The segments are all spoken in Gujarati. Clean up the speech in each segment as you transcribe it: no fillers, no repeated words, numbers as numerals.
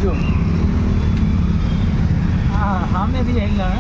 જો હા સામેથી આવેલા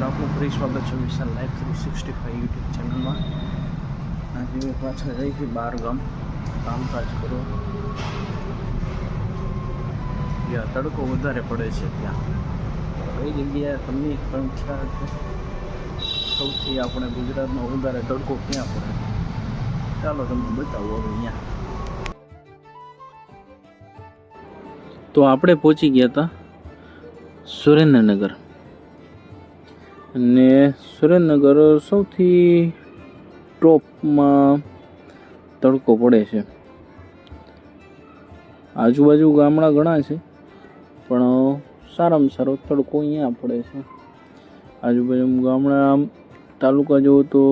आपको फ्री स्वागत है विशाल लाइफ 365 यूट्यूब चैनल में। आज पाछा जाई थी 12 गाम कामकाज करो या तड़को वधारे पड़े छे त्या कई जग्याए तमने संख्या सौथी अपने गुजरात में वधारे तड़को क्या पड़े चालो तमने बतावो हवे अहींया। तो आपणे पहोंची गया था सुरेन्द्रनगर ने सुरेन्द्रनगर सौथी टॉपमां तड़को पड़े छे। आजूबाजू गामड़ा घणा छे पण सारामां सारो तड़को अहींया पड़े छे। आजूबाजू गामड़ा तालुका जो तो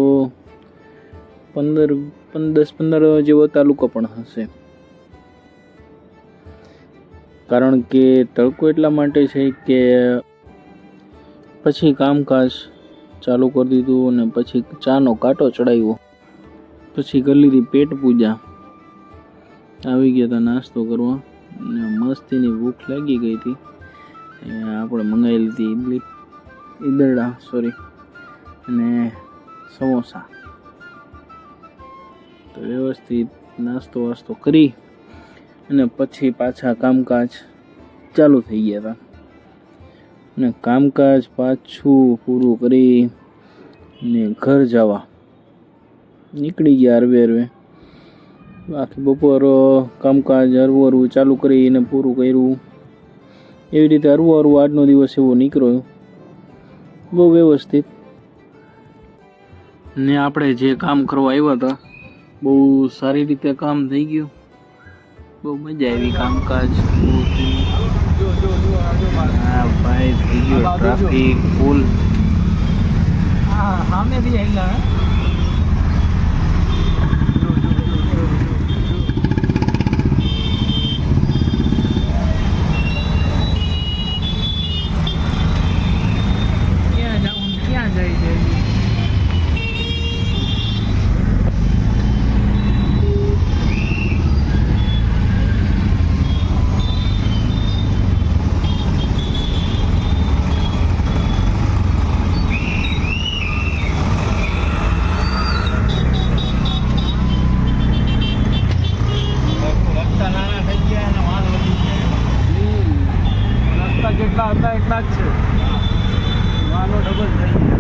10-15 जेवा तालुका पण हशे। कारण के तड़को एटला माटे छे के पछी कामकाज चालू कर दीधुं अने पछी चानो कांटो चढ़ाव्यो, पछी कर लीधी पेट पूजा, आवी गया था नास्तो करवा ने मस्तीनी भूख लागी गई थी। आपणे मंगावी लीधी ईदड़ा ने समोसा। तो व्यवस्थित नास्तो वास्तो करी अने पछी पाछा कामकाज चालू थई गया था ने कामकाज पाछू पूरुं करी ने घर जवा निकળી ગયા हरवे आखी बपोर कामकाज हरवुं हरवुं चालू करीने पूरुं कर्युं। एवी रीते हरवुं हरवुं आजनो दिवस एवो નીકળ્યો બહુ વ્યવસ્થિત ने આપણે જે કામ કરવા આવ્યા હતા બહુ સારી રીતે કામ થઈ ગયું। બહુ મજા આવી કામકાજ હા ભાઈ થઈ ગયો ટ્રાફિક ફૂલ હા સામેથી આવેલા ક્યાં જાય છે જેટલા હતા એટલા જ છે વાલો ડબલ થઈ ગયા।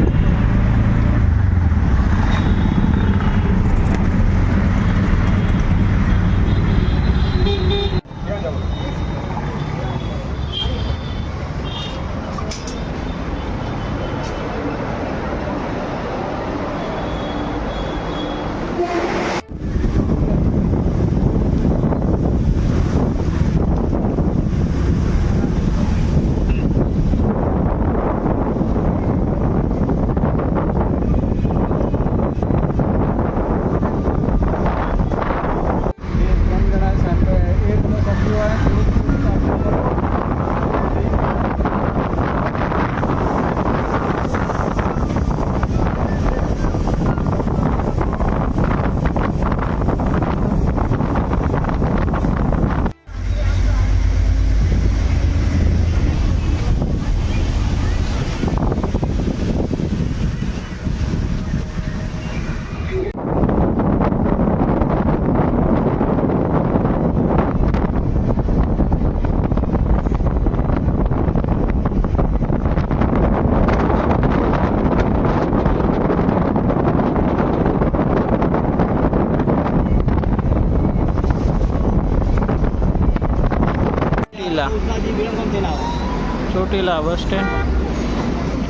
ચોટીલા બસ સ્ટેન્ડ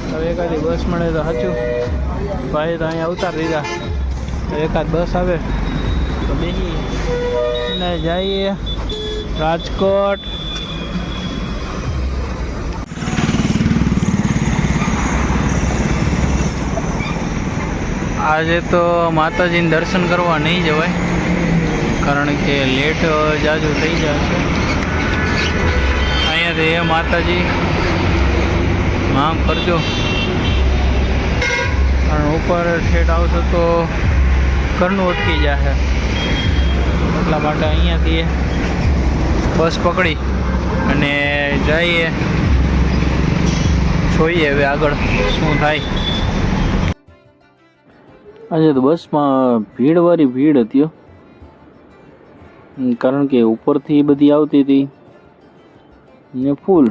હવે એકાદી બસ મળે તો સાચું ભાઈ તો અહીંયા ઉતારી દીધા તો એકાદ બસ આવે તો બેસી ને જઈએ રાજકોટ. આજે તો માતાજીને દર્શન કરવા નહીં જવાય, કારણ કે લેટ જાજુ થઈ જશે. અહીંયાથી એ માતાજી માંગ કરજો, કારણ ઉપર ઠેઠ આવશો તો ઘરનું અટકી જશે. એટલા માટે અહીંયાથી બસ પકડી અને જઈએ, જોઈએ હવે આગળ શું થાય. આજે તો બસમાં ભીડવાળી ભીડ હતી, કારણ કે ઉપરથી બધી આવતી હતી ને ફૂલ.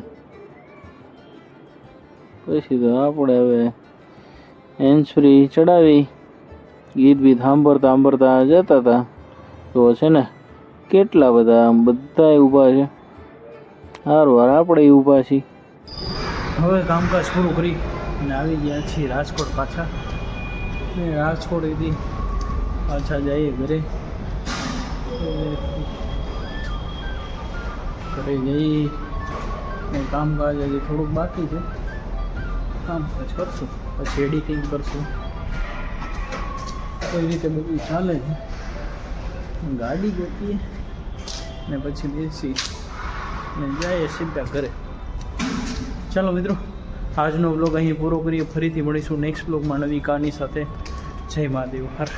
પછી તો આપણે હવે હેન્ડ્સ ફ્રી ચડાવી ગીત બીત સાંભળતા સાંભળતા જતા હતા. તો છે ને કેટલા બધા ઊભા છે, સારું આપણે ઊભા છીએ. હવે કામકાજ પૂરું કરી અને આવી ગયા છીએ રાજકોટ પાછા. રાજકોટ એથી પાછા જઈએ ઘરે. ઘરે જઈ ને કામકાજ હજી થોડુંક બાકી છે, કામકાજ કરશું, પછી એડિટિંગ કરશું. કઈ રીતે બધું ચાલે છે, ગાડી ગોતીએ ને પછી બેસી ને જઈએ સીધા ઘરે. ચાલો મિત્રો, આજનો વ્લોગ અહીં પૂરો કરીએ. ફરીથી મળીશું નેક્સ્ટ વ્લોગમાં નવી કહાની સાથે. જય મહાદેવ હર.